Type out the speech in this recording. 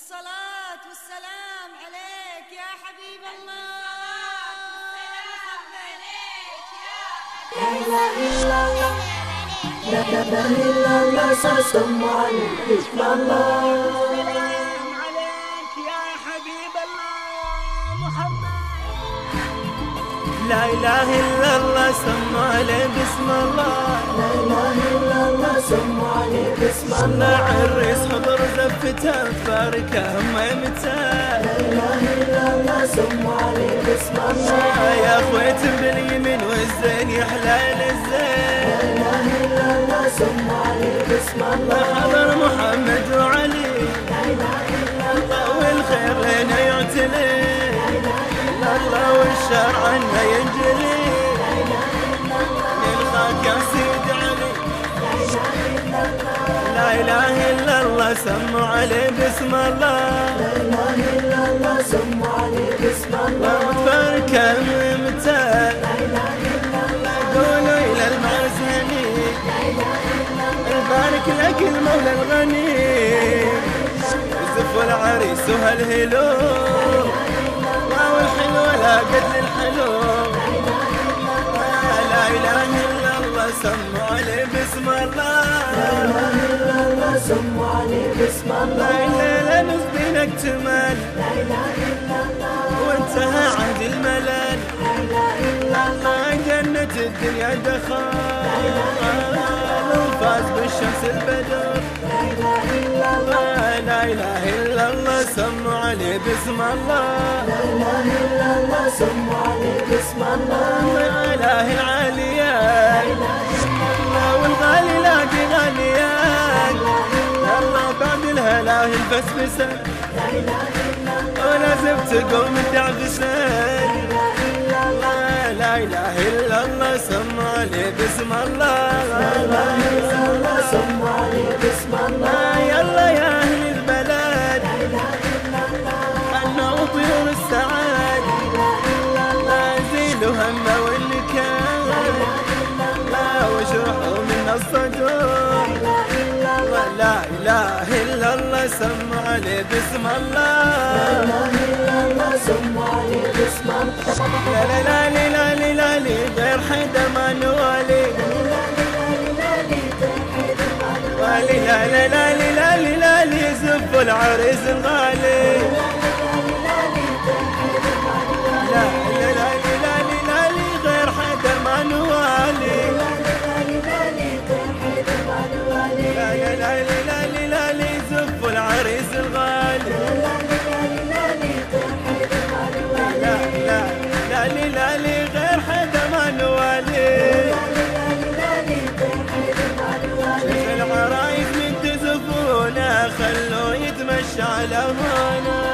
الصلاة والسلام عليك يا حبيب الله. لا إله إلا الله، لا إله إلا الله، سلام عليك بسم الله. السلام عليك يا حبيب الله محمد. لا إله إلا الله، سم عليه بسم الله. لا إله إلا الله، سم عليه بسم الله. عريس حضر زفته فاركه ميمته. لا إله إلا الله، سم عليه بسم الله. يا أخويت باليمين والزين يحلى الزين. لا إله إلا الله، سم عليه بسم الله. حضر محمد وعلي، لا إله إلا الله، والخير لنا يعتلي. الله والشر عنا ينجلي. نلقاك يا سيد علي. لا إله إلا الله، سموا عليه بسم الله. لا إله إلا الله، سم عليه بسم الله. وتبارك متى قولوا إلى المعزني. يبارك لك المولى الغني. زفوا العريس وهالهلو، والحلوة لا قد للحلو. لا إله إلا الله، سموا عليه بسم الله. لا إله إلا الله، سم عليه بسم الله. الليلة نصبينك تمال، لا إله إلا الله، وانتهى عهد الملل. لا إله إلا الله، جنة الدنيا دخل، وفاز بالشمس البدر. لا إله إلا الله، لا إله إلا الله، سموا عليه بسم الله. لا إله إلا الله، سم عليه بسم الله. يا إله العاليات، والغالي لاقي غاليات. الله بعد الهلاه الفسفسة، لا إله إلا الله، ولازم تقوم تعبسان. لا إله إلا الله، سموا عليه بسم الله. لا إله إلا الله، سم عليه بسم الله. يلا يا أهل البلد، لا إله إلا الله، أنه طيور السعاد. لا زيلوا همه والنكال، لا واشرحوا من الصدور. لا إله إلا الله، سموا عليه بسم الله. لا إله إلا الله، سم عليه بسم الله. لا لا لا لا لا لا لي غير حدا ما نوالي. والي لا لا لا لا لا لا لي زفوا العريس الغالي. لا لا لا لا لا لي غير حدا ما نوالي. لا لا لا لا لا لي زفوا العريس الغالي. لا لا لا لا لي غير حدا ما نوالي. شوف العرايس من تزفونه، خلوه يتمشى على هونه.